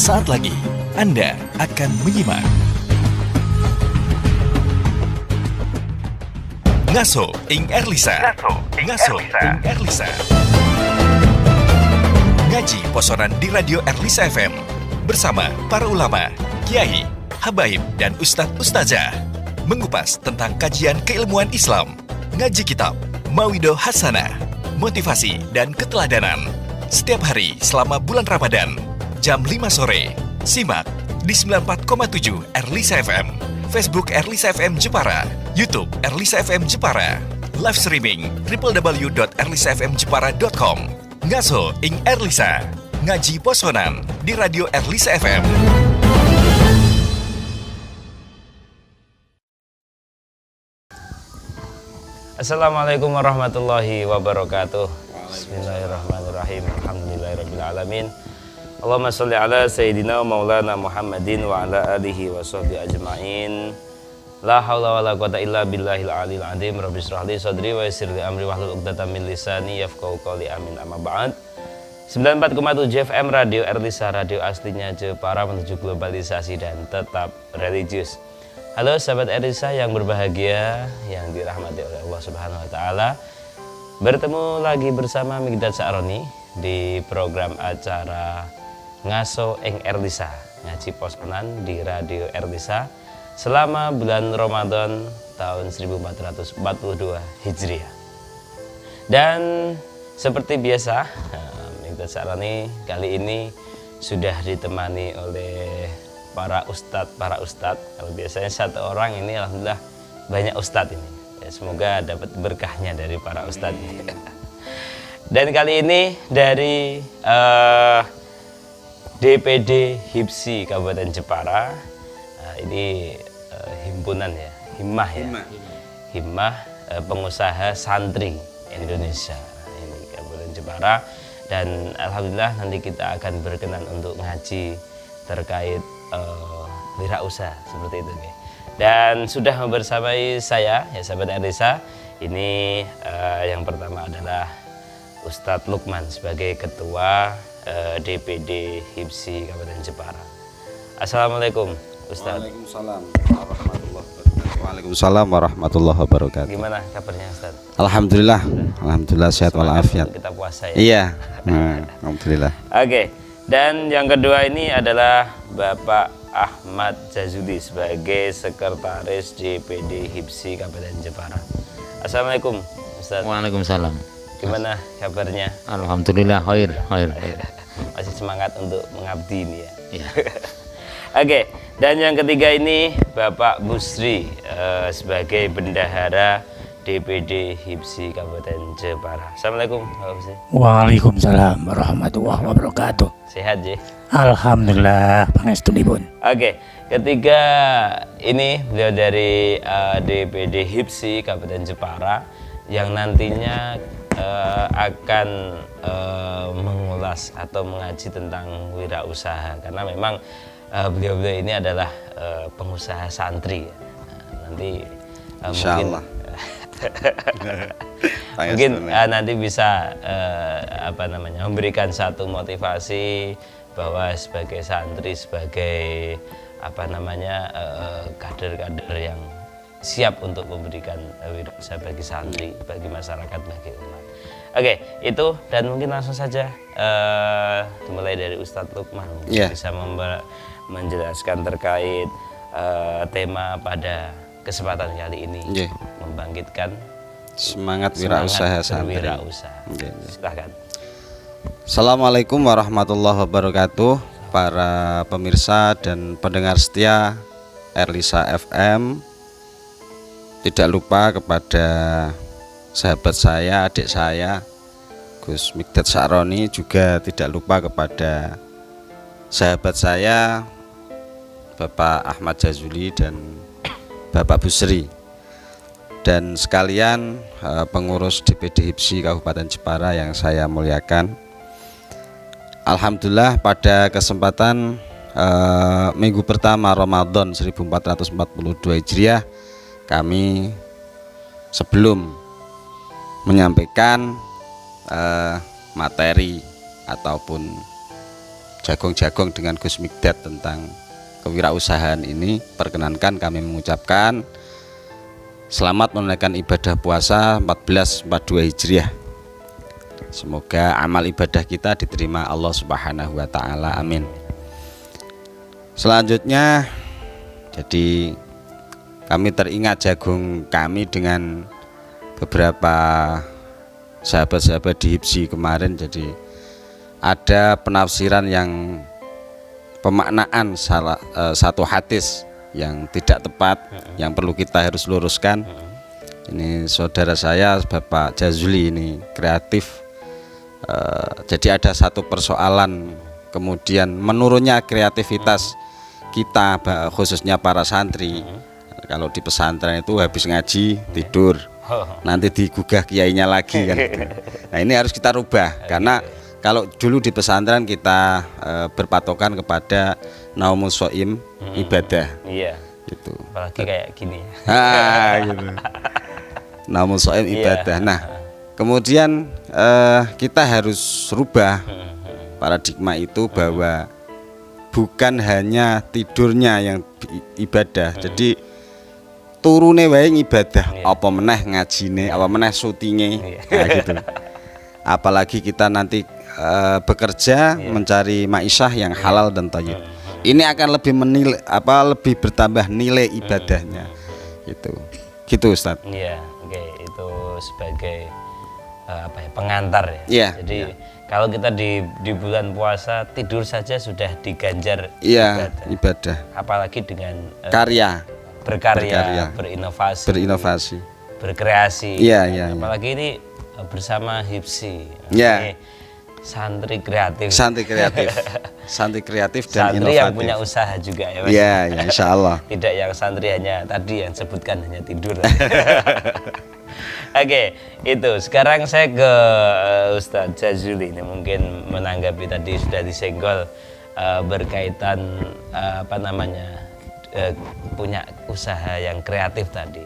Sesaat lagi Anda akan menyimak Ngaso ing Erlisa. Ngaso ing Erlisa. Ngaji posonan di Radio Erlisa FM bersama para ulama, kiai, habaib dan ustadz ustazah mengupas tentang kajian keilmuan Islam, ngaji kitab, mawidoh hasanah, motivasi dan keteladanan. Setiap hari selama bulan Ramadan, jam 5 sore. Simak di 94,7 Erlisa FM, Facebook Erlisa FM Jepara, YouTube Erlisa FM Jepara, live streaming www.erlisafmjepara.com. Ngaso ing Erlisa, ngaji posonan di Radio Erlisa FM. Assalamualaikum warahmatullahi wabarakatuh. Bismillahirrahmanirrahim. Alhamdulillahirrabbilalamin. Allahumma sholli ala Sayyidina Maulana Muhammadin wa ala alihi wa sahbihi ajma'in. La hawla wa la quwata illa billahil aliyil azim. Rabbi shrah li sadri wa yassir li amri wahlul 'uqdatam min lisani yafqahu qawli. Amin. Amma ba'd. 94,7 FM Radio Erlisa, radio aslinya Jepara, menuju globalisasi dan tetap religius. Halo sahabat Erlisa yang berbahagia, yang dirahmati oleh Allah Subhanahu wa taala. Bertemu lagi bersama Migdad Sa'roni di program acara Ngaso ing Erlisa, ngaji posonan di Radio Erlisa selama bulan Ramadan tahun 1442 Hijriah. Dan seperti biasa, Migdad Sa'roni kali ini sudah ditemani oleh para ustadz. Kalau biasanya satu orang, ini alhamdulillah banyak ustadz ini. Ya, semoga dapat berkahnya dari para ustadz ini. Dan kali ini dari DPD HIPSI Kabupaten Jepara. Ini himpunan ya, Himmah pengusaha santri Indonesia. Ini Kabupaten Jepara. Dan alhamdulillah nanti kita akan berkenan untuk ngaji terkait wirausaha seperti itu nih. Dan sudah bersamai saya ya sahabat Erlisa. Ini yang pertama adalah Ustadz Lukman sebagai ketua DPD HIPSI Kabupaten Jepara. Assalamualaikum Ustadz. Waalaikumsalam warahmatullahi wabarakatuh. Gimana kabarnya Ustadz? Alhamdulillah sehat walafiat. Kita puasa ya. Iya. Alhamdulillah. Oke. Dan yang kedua ini adalah Bapak Ahmad Jazuli sebagai sekretaris DPD HIPSI Kabupaten Jepara. Assalamualaikum Ustadz. Waalaikumsalam. Gimana kabarnya? Alhamdulillah khair. Masih semangat untuk mengabdi ini ya. Ya. Oke, dan yang ketiga ini Bapak Busri sebagai bendahara DPD HIPSI Kabupaten Jepara. Assalamualaikum Bapak Busri. Waalaikumsalam warahmatullahi wabarakatuh. Sehat ya? Alhamdulillah pangestunipun. Oke, ketiga ini beliau dari DPD HIPSI Kabupaten Jepara yang nantinya akan mengulas atau mengaji tentang wirausaha, karena memang beliau-beliau ini adalah pengusaha santri. Nanti mungkin nanti bisa memberikan satu motivasi bahwa sebagai santri, sebagai kader-kader yang siap untuk memberikan wirausaha bagi santri, bagi masyarakat, bagi umat. Oke, itu, dan mungkin langsung saja dimulai dari Ustadz Lukman bisa menjelaskan terkait tema pada kesempatan kali ini, membangkitkan semangat wirausaha santri. Silakan. Assalamualaikum warahmatullahi wabarakatuh, para pemirsa dan pendengar setia Erlisa FM. Tidak lupa kepada sahabat saya, adik saya Gus Migdad Sa'roni, juga tidak lupa kepada sahabat saya Bapak Ahmad Jazuli dan Bapak Busri, dan sekalian pengurus DPD HIPSI Kabupaten Jepara yang saya muliakan. Alhamdulillah pada kesempatan minggu pertama Ramadan 1442 Hijriah, kami sebelum menyampaikan materi ataupun jagung-jagung dengan Gus Mikdad tentang kewirausahaan ini, perkenankan kami mengucapkan selamat menunaikan ibadah puasa 1442 Hijriah. Semoga amal ibadah kita diterima Allah Subhanahu wa taala. Amin. Selanjutnya, jadi kami teringat jagung kami dengan beberapa sahabat-sahabat di HIPSI kemarin. Jadi ada penafsiran yang pemaknaan satu hadis yang tidak tepat, yang perlu kita harus luruskan. Ini saudara saya Bapak Jazuli ini kreatif. Jadi ada satu persoalan, kemudian menurunnya kreativitas kita, khususnya para santri. Kalau di pesantren itu habis ngaji tidur, nanti digugah kiainya lagi kan. Nah ini harus kita rubah, karena kalau dulu di pesantren kita berpatokan kepada naumus shaim, ibadah. Iya. Gitu. Apalagi kayak gini. Gitu. Naumus shaim, ibadah. Nah, kemudian kita harus rubah paradigma itu bahwa bukan hanya tidurnya yang ibadah. Jadi turune wae ibadah, apa meneh ngajine, apa meneh syutinge. Nah, gitu. Apalagi kita nanti bekerja mencari ma'isyah yang halal dan thayyib. Ini akan lebih lebih bertambah nilai ibadahnya. Gitu Ustaz. Iya, oke, itu sebagai pengantar ya. Jadi kalau kita di bulan puasa tidur saja sudah diganjar ibadah. Apalagi dengan berkarya, berinovasi, berkreasi. Apalagi ini bersama HIPSI. Santri kreatif dan santri inovatif. Yang punya usaha juga ya Mas. Iya, insya Allah. Tidak yang santri hanya tadi yang sebutkan hanya tidur. Oke, itu. Sekarang saya ke Ustadz Jazuli ini, mungkin menanggapi tadi sudah disenggol berkaitan punya usaha yang kreatif tadi.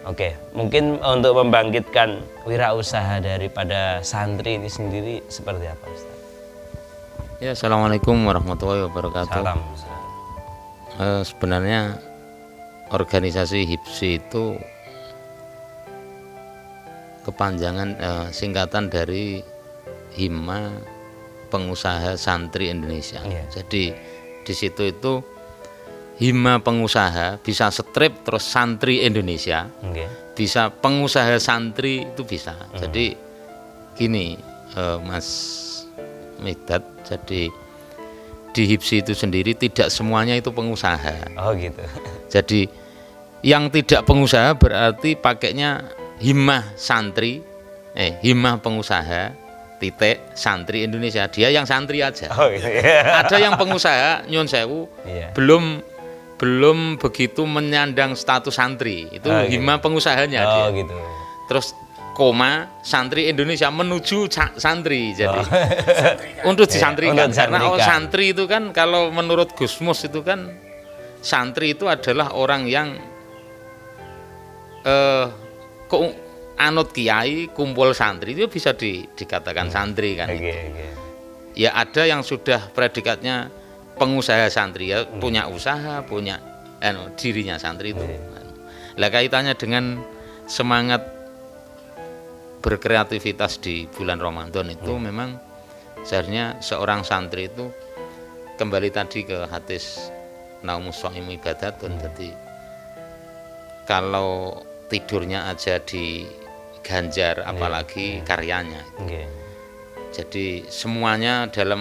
Oke, mungkin untuk membangkitkan wirausaha daripada santri ini sendiri seperti apa Ustaz? Ya, Assalamualaikum warahmatullahi wabarakatuh. Salam. Sebenarnya organisasi HIPSI itu kepanjangan singkatan dari Hima Pengusaha Santri Indonesia. Jadi di situ itu Hima Pengusaha bisa strip terus Santri Indonesia, bisa pengusaha santri itu bisa. Jadi gini Mas Mikdad, jadi di HIPSI itu sendiri tidak semuanya itu pengusaha. Oh gitu. Jadi yang tidak pengusaha berarti pakainya Himah Santri, Himah Pengusaha titik Santri Indonesia. Dia yang santri aja. Oh, iya. Ada yang pengusaha nyun sewu, belum begitu menyandang status santri. Itu Himah pengusahanya dia. Gitu. Terus koma Santri Indonesia menuju santri. Jadi untuk disantrikan. Karena santri itu kan kalau menurut Gusmus itu kan santri itu adalah orang yang anut kiai, kumpul santri, itu bisa dikatakan santri kan. Ya ada yang sudah predikatnya pengusaha santri, ya punya usaha, punya dirinya santri itu. Lah kaitannya dengan semangat berkreativitas di bulan Ramadan itu memang seharusnya seorang santri itu kembali tadi ke hadis naumus shaim ibadatun. Jadi kalau tidurnya aja diganjar, apalagi karyanya. Jadi semuanya dalam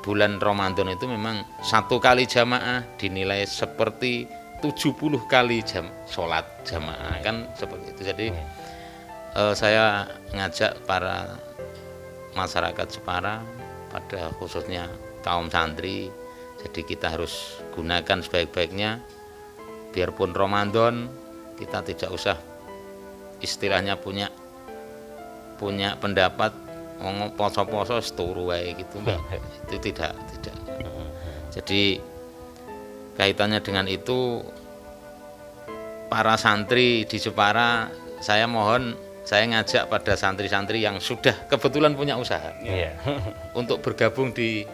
bulan Ramadan itu memang satu kali jamaah dinilai seperti 70 kali sholat jamaah, kan seperti itu. Jadi saya ngajak para masyarakat Jepara, pada khususnya kaum santri, jadi kita harus gunakan sebaik-baiknya. Biarpun Ramadan kita tidak usah istilahnya punya pendapat poso-poso seturu wae gitu, itu tidak. Jadi kaitannya dengan itu, para santri di Jepara, saya ngajak pada santri-santri yang sudah kebetulan punya usaha untuk bergabung di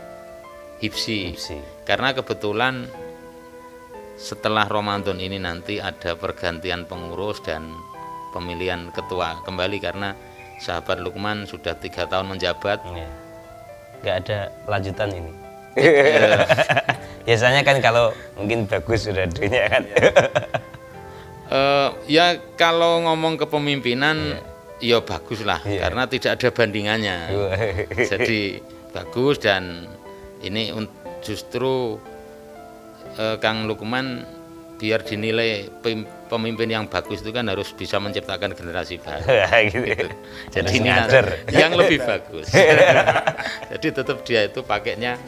Hibsi. Hibsi. Karena kebetulan setelah Ramadan ini nanti ada pergantian pengurus dan pemilihan ketua kembali karena sahabat Lukman sudah 3 tahun menjabat. Ya. Nggak ada lanjutan ini. Biasanya kan kalau mungkin bagus sudah dunia kan. Ya kalau ngomong kepemimpinan ya bagus lah karena tidak ada bandingannya. Jadi bagus dan ini justru Kang Lukman biar dinilai pemimpin yang bagus itu kan harus bisa menciptakan generasi baru. Gitu. Jadi ini yang lebih bagus. Jadi tetap dia itu pakainya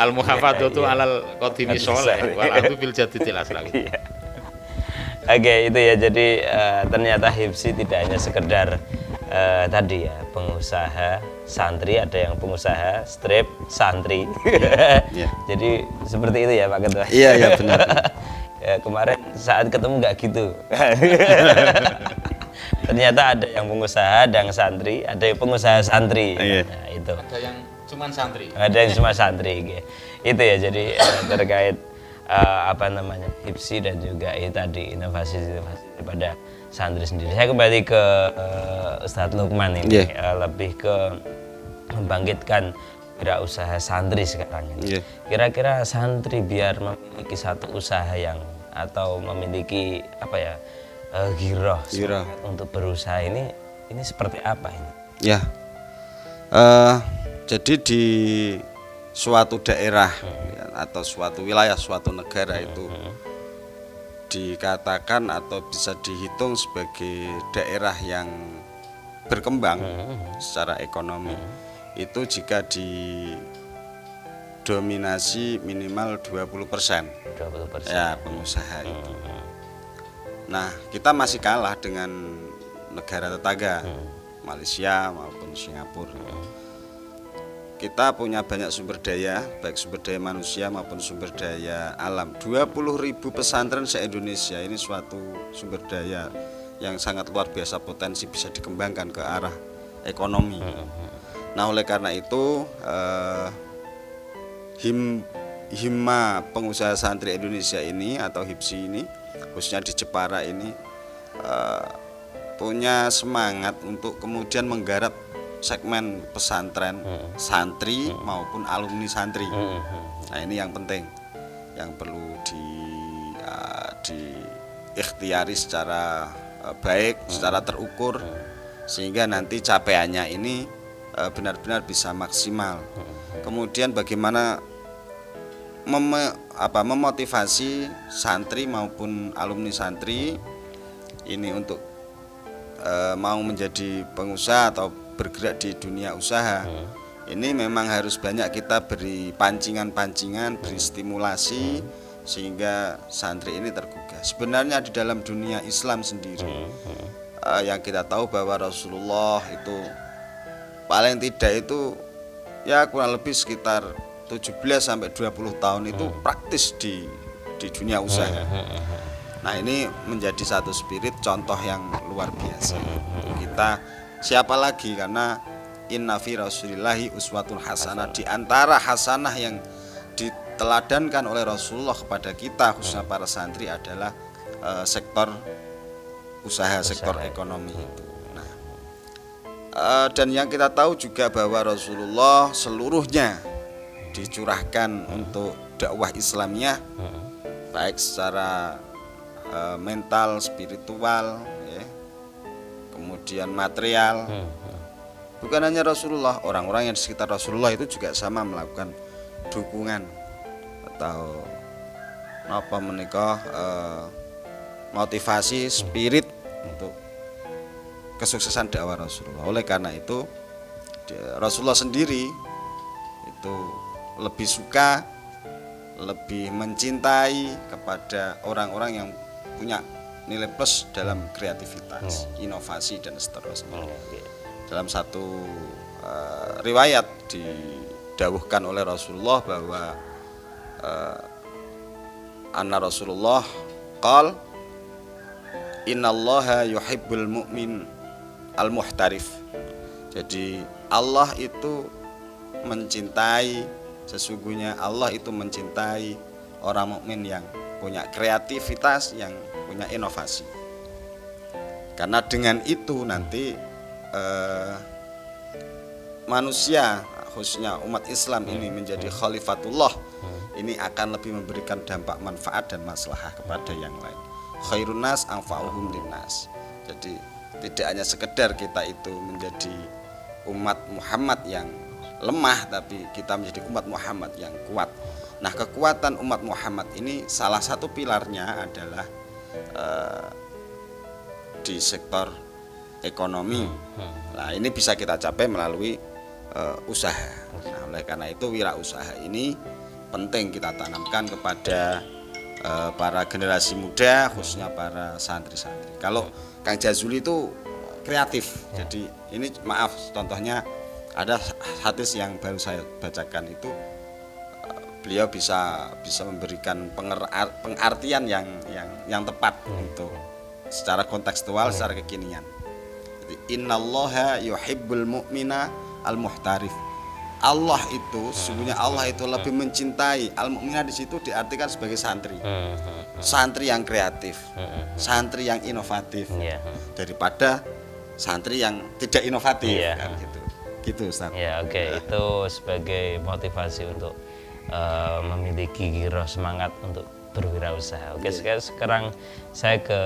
al-muhafadzatu alal qadimi sholeh wal adu bil jadidil aslami. Oke, itu ya. Jadi ternyata Hibsi tidak hanya sekedar tadi ya pengusaha santri, ada yang pengusaha strip santri. Iya. Jadi seperti itu ya Pak Ketua. Iya benar. Ya, kemarin saat ketemu nggak gitu. Ternyata ada yang pengusaha, ada yang santri, ada yang pengusaha santri. Iya. Nah, itu. Ada yang cuman santri. Ada yang cuma santri. Gitu. Itu ya. Jadi terkait apa namanya Hibsi dan juga tadi inovasi daripada santri sendiri. Saya kembali ke Ustadz Lukman ini, lebih ke membangkitkan wirausaha santri sekarang ini. Kira-kira santri biar memiliki satu usaha yang atau memiliki apa ya giroh untuk berusaha ini seperti apa ini? Ya, jadi di suatu daerah atau suatu wilayah, suatu negara itu dikatakan atau bisa dihitung sebagai daerah yang berkembang secara ekonomi itu jika didominasi minimal 20%. 20%. Ya, pengusaha itu. Nah, kita masih kalah dengan negara tetangga, Malaysia maupun Singapura. Kita punya banyak sumber daya, baik sumber daya manusia maupun sumber daya alam. 20.000 pesantren se-Indonesia, ini suatu sumber daya yang sangat luar biasa, potensi bisa dikembangkan ke arah ekonomi. Nah, oleh karena itu Himma Pengusaha Santri Indonesia ini atau HIPSI ini, khususnya di Jepara ini, punya semangat untuk kemudian menggarap segmen pesantren santri maupun alumni santri. Nah, ini yang penting, yang perlu diikhtiari secara baik, secara terukur, sehingga nanti capaiannya ini benar-benar bisa maksimal. Kemudian bagaimana memotivasi santri maupun alumni santri ini untuk mau menjadi pengusaha atau bergerak di dunia usaha. Ini memang harus banyak kita beri pancingan-pancingan, beri stimulasi sehingga santri ini tergugah. Sebenarnya di dalam dunia Islam sendiri yang kita tahu bahwa Rasulullah itu paling tidak itu ya kurang lebih sekitar 17-20 tahun itu praktis di dunia usaha. Nah, ini menjadi satu spirit, contoh yang luar biasa. Kita siapa lagi, karena inna fi rasulillahi uswatun hasanah, di antara hasanah yang diteladankan oleh Rasulullah kepada kita khususnya para santri adalah sektor usaha, sektor ekonomi itu. Nah, dan yang kita tahu juga bahwa Rasulullah seluruhnya dicurahkan untuk dakwah Islamiyah, baik secara mental, spiritual, ya, kemudian material. Bukan hanya Rasulullah, orang-orang yang di sekitar Rasulullah itu juga sama melakukan dukungan atau apa menikah motivasi spirit untuk kesuksesan dakwah Rasulullah. Oleh karena itu Rasulullah sendiri itu lebih suka, lebih mencintai kepada orang-orang yang punya nilai plus dalam kreativitas, inovasi dan seterusnya. Dalam satu riwayat didawuhkan oleh Rasulullah bahwa anna Rasulullah qal innallaha yuhibbul mu'min al-muhtarif. Jadi Allah itu mencintai Sesungguhnya Allah itu mencintai orang mukmin yang punya kreativitas, yang punya inovasi. Karena dengan itu nanti manusia, khususnya umat Islam ini menjadi khalifatullah, ini akan lebih memberikan dampak manfaat dan maslahah kepada yang lain. Khairun nas anfa'uhum linnas. Jadi tidak hanya sekedar kita itu menjadi umat Muhammad yang lemah, tapi kita menjadi umat Muhammad yang kuat. Nah, kekuatan umat Muhammad ini salah satu pilarnya adalah di sektor ekonomi. Nah, ini bisa kita capai melalui usaha. Nah, oleh karena itu wirausaha ini penting kita tanamkan kepada para generasi muda, khususnya para santri-santri. Kalau Kang Jazuli itu kreatif. Jadi ini maaf, contohnya ada hadis yang baru saya bacakan itu, beliau bisa memberikan pengartian yang tepat untuk secara kontekstual, secara kekinian. Jadi innallaha yuhibbul mu'mina al-muhtarif. Allah itu, sesungguhnya Allah itu lebih mencintai al-mu'mina, di situ diartikan sebagai santri. Santri yang kreatif, santri yang inovatif, daripada santri yang tidak inovatif, kan gitu. Gitu, Ustaz. Ya, oke. Itu sebagai motivasi untuk memiliki giroh semangat untuk berwirausaha. Oke, sekarang saya ke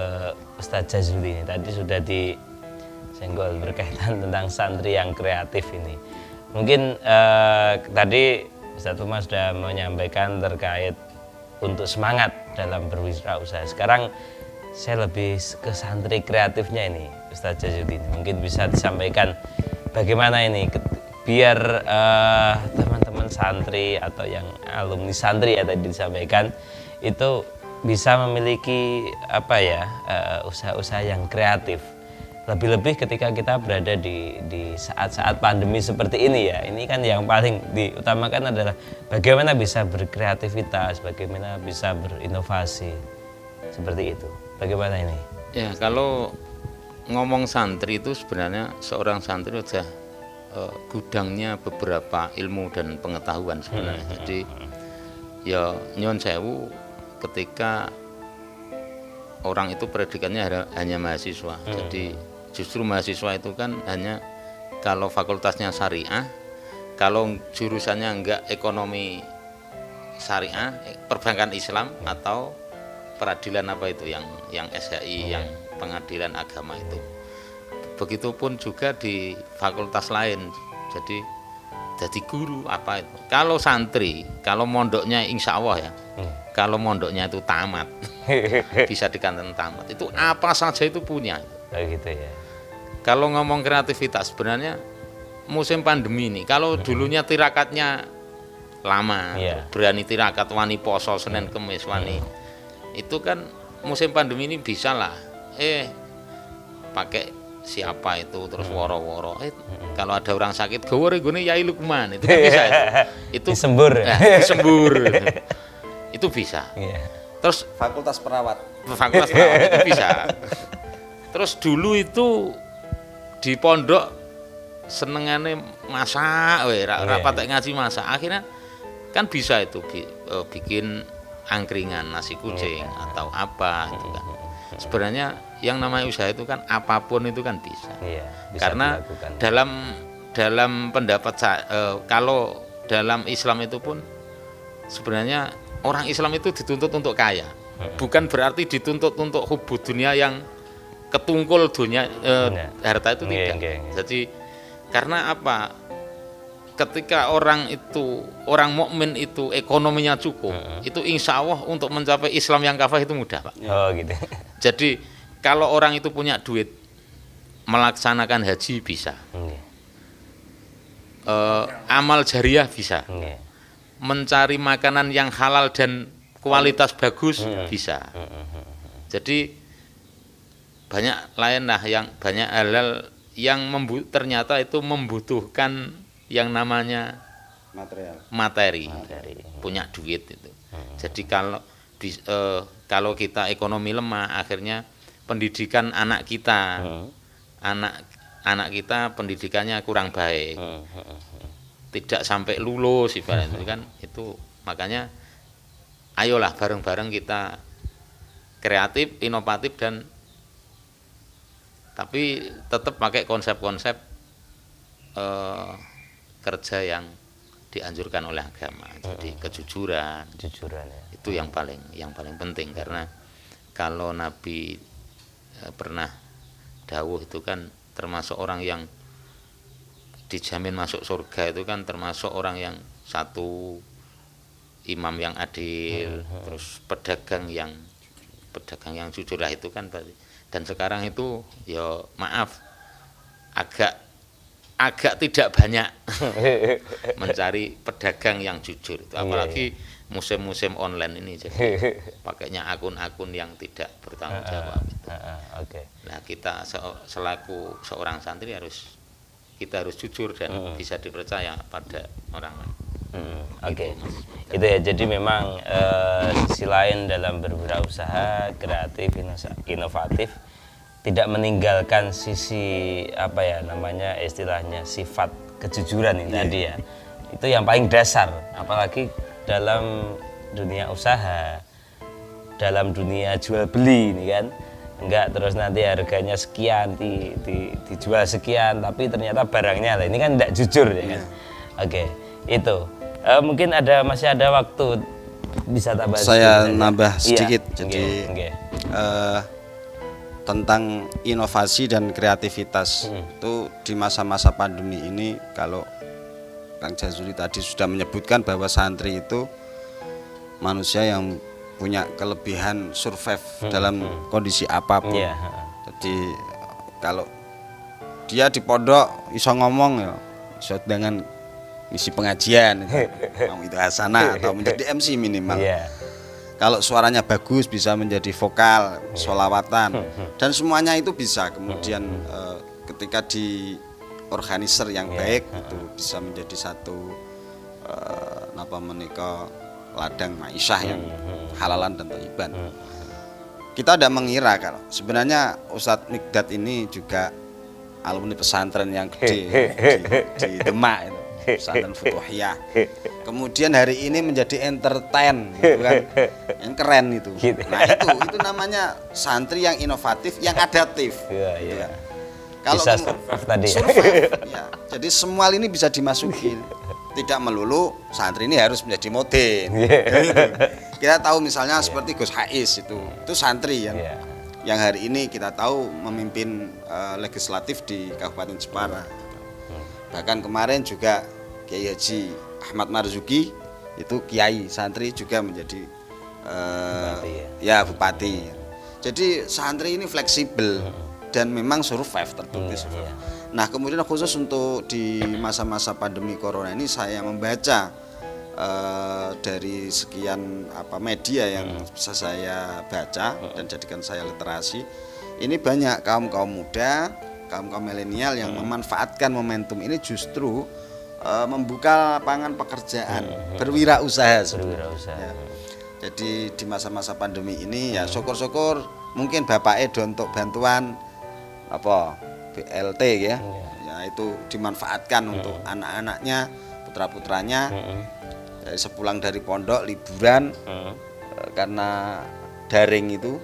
Ustadz Jazuli ini. Tadi sudah disenggol berkaitan tentang santri yang kreatif ini. Mungkin tadi Ustadz Umar sudah menyampaikan terkait untuk semangat dalam berwirausaha. Sekarang saya lebih ke santri kreatifnya ini, Ustadz Jazuli ini. Mungkin bisa disampaikan bagaimana ini biar teman-teman santri atau yang alumni santri ya tadi disampaikan itu bisa memiliki usaha-usaha yang kreatif, lebih-lebih ketika kita berada di saat-saat pandemi seperti ini ya. Ini kan yang paling diutamakan adalah bagaimana bisa berkreativitas, bagaimana bisa berinovasi seperti itu. Bagaimana ini? Ya, kalau ngomong santri itu sebenarnya seorang santri sudah gudangnya beberapa ilmu dan pengetahuan sebenarnya. Jadi ya nyuwun sewu, ketika orang itu predikannya hanya mahasiswa. Jadi justru mahasiswa itu kan hanya kalau fakultasnya syariah, kalau jurusannya enggak ekonomi syariah, perbankan Islam atau peradilan apa itu yang SHI, yang pengadilan agama itu. Begitupun juga di fakultas lain. Jadi guru apa itu. Kalau santri, kalau mondoknya insya Allah ya, kalau mondoknya itu tamat, bisa dikatakan tamat. Itu apa saja itu punya. Gitu ya. Kalau ngomong kreativitas, sebenarnya musim pandemi ini, kalau dulunya tirakatnya lama, berani tirakat, wani poso, Senin Kemis, wani, itu kan musim pandemi ini bisa lah. Pakai siapa itu terus woro-woro. Kalau ada orang sakit, gawore gune Yai Lukman, itu kan bisa itu. Itu disembur. Disembur. Itu bisa. Terus Fakultas perawat itu bisa. Terus dulu itu di pondok senengane masak, rapat ngaji masak. Akhirnya kan bisa itu bikin angkringan nasi kucing atau apa itu kan. Sebenarnya yang namanya usaha itu kan apapun itu kan bisa. Bisa karena dilakukan. dalam pendapat saya, kalau dalam Islam itu pun sebenarnya orang Islam itu dituntut untuk kaya. Bukan berarti dituntut untuk hubud dunia yang ketungkul dunia harta itu tidak. Jadi karena apa? Ketika orang mukmin itu ekonominya cukup, itu insya Allah untuk mencapai Islam yang kafah itu mudah, Pak. Oh gitu. Jadi kalau orang itu punya duit, melaksanakan haji bisa, amal jariah bisa, mencari makanan yang halal dan kualitas bagus bisa. Jadi banyak lain lah yang banyak halal yang ternyata itu membutuhkan yang namanya materi. Punya duit itu. Jadi kalau kita ekonomi lemah, akhirnya pendidikan anak kita pendidikannya kurang baik. tidak sampai lulus ibaratnya itu kan. Itu makanya ayolah bareng-bareng kita kreatif, inovatif dan tapi tetap pakai konsep-konsep kerja yang dianjurkan oleh agama. Jadi kejujuran ya. itu yang paling penting, karena kalau Nabi pernah dawuh itu kan termasuk orang yang dijamin masuk surga itu kan termasuk orang yang satu imam yang adil, terus pedagang yang jujur lah itu kan berarti. Dan sekarang itu ya maaf agak tidak banyak mencari pedagang yang jujur itu, apalagi musim-musim online ini, jadi pakainya akun-akun yang tidak bertanggung jawab itu. Nah, kita selaku seorang santri kita harus jujur dan bisa dipercaya pada orang lain. Itu ya, jadi memang sisi lain dalam berwirausaha kreatif, inovatif, tidak meninggalkan sisi apa ya namanya istilahnya sifat kejujuran ini tadi ya. Itu yang paling dasar, apalagi dalam dunia usaha, dalam dunia jual beli ini kan. Enggak terus nanti harganya sekian dijual sekian tapi ternyata barangnya lah, ini kan tidak jujur ya kan. Itu mungkin masih ada waktu bisa tambah saya sedikit nambah saja. sedikit. Iya. Jadi tentang inovasi dan kreativitas itu di masa-masa pandemi ini, kalau Kang Jazuli tadi sudah menyebutkan bahwa santri itu manusia yang punya kelebihan survive dalam kondisi apapun. Jadi kalau dia di pondok iso ngomong ya iso dengan misi pengajian itu hasanah atau menjadi MC minimal. Kalau suaranya bagus bisa menjadi vokal, sholawatan dan semuanya itu bisa. Kemudian ketika di organizer yang baik itu bisa menjadi satu ladang ma'isyah yang halalan dan thayyiban. Kita tidak mengira kalau sebenarnya Ustadz Mikdad ini juga alumni pesantren yang gede di Demak itu, pesantren Futuhiyah. Kemudian hari ini menjadi entertain gitu kan, yang keren itu. Nah itu namanya santri yang inovatif, yang adaptif. Gitu kan. Kalau bisa survive tadi. Ya. Jadi semua ini bisa dimasukin. Tidak melulu santri ini harus menjadi modern. Kita tahu misalnya seperti Gus Hais itu santri yang hari ini kita tahu memimpin legislatif di Kabupaten Jepara. Bahkan kemarin juga Kiai Haji Ahmad Marzuki itu kiai santri juga menjadi bupati. Jadi santri ini fleksibel dan memang survive, terbukti survive. Nah kemudian khusus untuk di masa-masa pandemi corona ini saya membaca dari sekian media yang bisa saya baca dan jadikan saya literasi, ini banyak kaum muda, kaum milenial yang memanfaatkan momentum ini justru membuka lapangan pekerjaan, berwirausaha. Ya. Jadi di masa-masa pandemi ini ya syukur-syukur mungkin Bapak Edo untuk bantuan BLT ya itu dimanfaatkan untuk anak-anaknya, putra-putranya. Sepulang dari pondok liburan karena daring itu.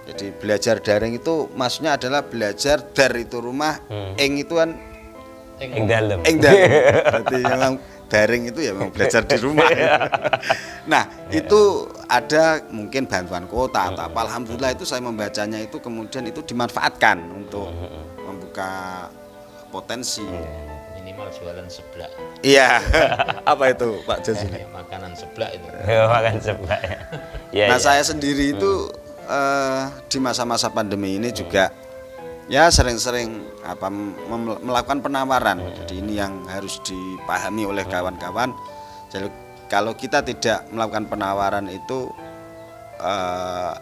Jadi belajar daring itu maksudnya adalah belajar dari itu rumah, ing itu kan ing dalem. Berarti memang daring itu ya memang belajar di rumah. Nah, itu ada mungkin bantuan kuota atau apa. Alhamdulillah itu saya membacanya itu kemudian itu dimanfaatkan untuk membuka potensi. Minimal jualan seblak. Iya. Apa itu Pak Jazuli? Makanan seblak itu. Makan seblak ya. Nah saya sendiri itu di masa-masa pandemi ini juga ya sering-sering melakukan penawaran. Jadi ini yang harus dipahami oleh kawan-kawan. Jadi kalau kita tidak melakukan penawaran itu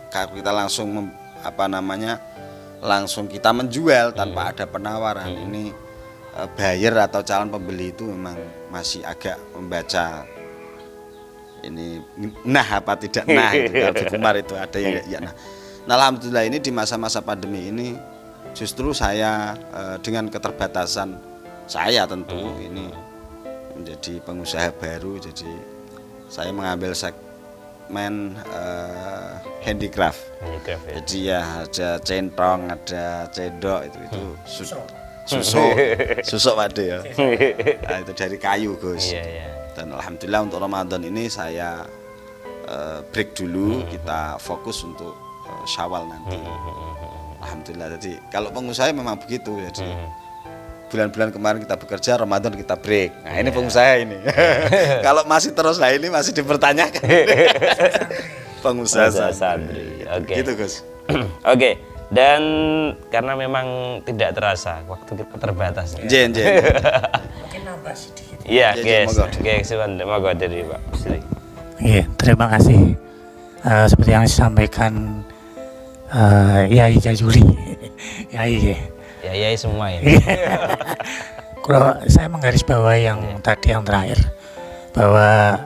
kalau kita langsung langsung kita menjual tanpa ada penawaran, ini buyer atau calon pembeli itu memang masih agak membaca ini apa tidak itu kalau di Gemar itu ada yang ya nah. Alhamdulillah ini di masa-masa pandemi ini justru saya dengan keterbatasan saya tentu ini menjadi pengusaha baru. Jadi saya mengambil segmen handicraft. Ya. Jadi ya ada centong, ada cendok itu susuk Pak De ya. Nah, itu dari kayu Gus. Iya. Dan alhamdulillah untuk Ramadan ini saya break dulu, kita fokus untuk Syawal nanti. Alhamdulillah. Jadi kalau pengusaha memang begitu. Jadi bulan-bulan kemarin kita bekerja, Ramadan kita break. Nah ini pengusaha ini. Kalau masih terus, nah ini masih dipertanyakan. pengusaha santri. Oke. Gitu Gus. Oke. Dan karena memang tidak terasa waktu kita terbatas. Jen. Mungkin nambah sedikit. Iya, Jen, guys. monggo. Oke, silakan monggo dari Pak Sri. Iya, terima kasih. Seperti yang disampaikan Yai Jajuli. Yai. Ya semua ini. Kalau saya menggarisbawahi yang tadi yang terakhir, bahwa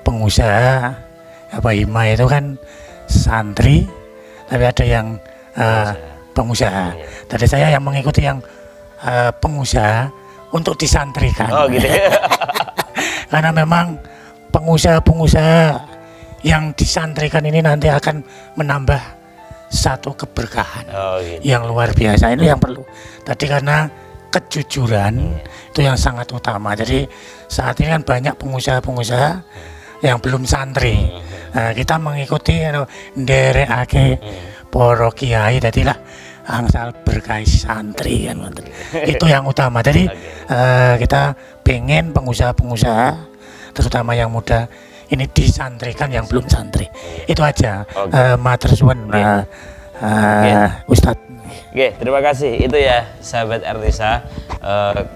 pengusaha hima itu kan santri, tapi ada yang pengusaha. Tadi saya yang mengikuti yang pengusaha untuk disantrikan. Oh gitu. Karena memang pengusaha-pengusaha yang disantrikan ini nanti akan menambah satu keberkahan Gitu. yang luar biasa. Ini yang perlu. Tadi karena kejujuran itu yang sangat utama. Jadi saat ini kan banyak pengusaha-pengusaha yang belum santri. Nah, kita mengikuti nderekake para kiai, dadilah angsal berkah santri kan. Itu yang utama. Jadi kita pengen pengusaha-pengusaha terutama yang muda ini disantrikan yang belum santri. Itu aja. Matur suwun Ustadz. Oke, terima kasih. Itu ya sahabat Erlisa,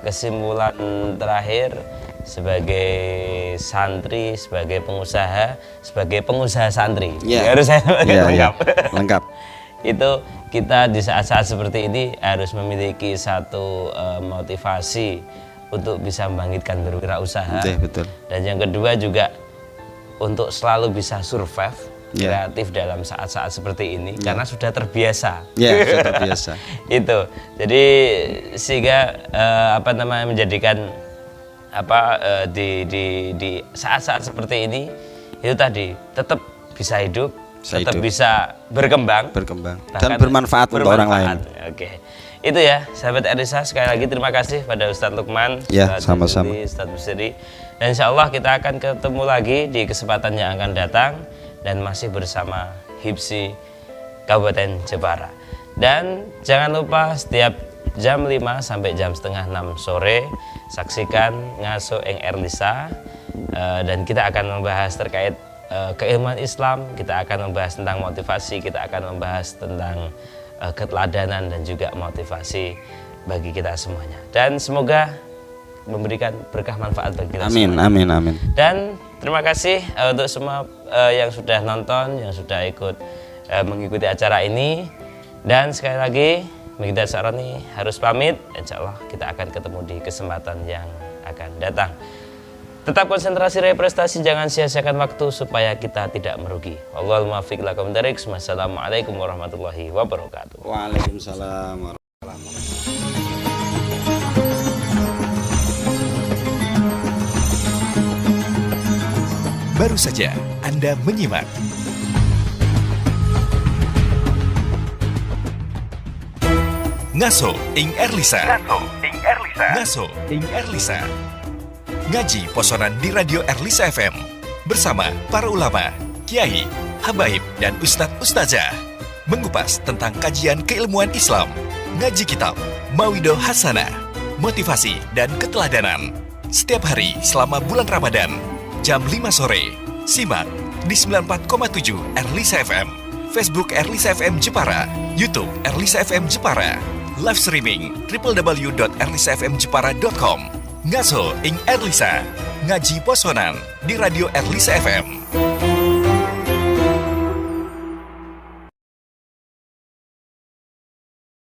kesimpulan terakhir sebagai santri, sebagai pengusaha santri. Ya. Harus saya Lengkap. Itu kita di saat-saat seperti ini harus memiliki satu motivasi untuk bisa membangkitkan berwirausaha. Betul. Dan yang kedua juga untuk selalu bisa survive Ya. kreatif dalam saat-saat seperti ini karena sudah terbiasa. Ya, sudah terbiasa. Itu. Jadi sehingga menjadikan di saat-saat seperti ini itu tadi tetap bisa hidup, tetap bisa berkembang dan bermanfaat untuk orang lain. Oke. Itu ya sahabat Erlisa, sekali lagi terima kasih pada Ustadz Lukman, Ya, Ustadz sama-sama. Juli, Ustadz Busiri. Dan insya Allah kita akan ketemu lagi di kesempatan yang akan datang dan masih bersama HIPSI Kabupaten Jepara. Dan jangan lupa setiap jam 5 sampai jam setengah 6 sore saksikan Ngaso ing Erlisa, dan kita akan membahas terkait keilmuan Islam, kita akan membahas tentang motivasi, kita akan membahas tentang keteladanan dan juga motivasi bagi kita semuanya. Dan semoga memberikan berkah manfaat bagi kita semua. Amin. Dan terima kasih untuk semua yang sudah nonton, yang sudah ikut mengikuti acara ini. Dan sekali lagi Megida Saroni harus pamit. Insya Allah kita akan ketemu di kesempatan yang akan datang. Tetap konsentrasi raih prestasi, jangan sia-siakan waktu supaya kita tidak merugi. Wallahul muwaffiq lakum darik. Wassalamualaikum warahmatullahi wabarakatuh. Waalaikumsalam warahmatullahi wabarakatuh. Baru saja Anda menyimak Ngaso ing Erlisa. Ngaso ing Erlisa. Ngaji posonan di Radio Erlisa FM bersama para ulama, kiai, habaib dan ustadz ustazah mengupas tentang kajian keilmuan Islam, ngaji kitab, mawidoh hasanah, motivasi dan keteladanan setiap hari selama bulan Ramadan jam 5 sore. Simak di 94,7 Erlisa FM, Facebook Erlisa FM Jepara, YouTube Erlisa FM Jepara, live streaming www.erlisafmjepara.com. Ngaso ing Erlisa, ngaji posonan di Radio Erlisa FM.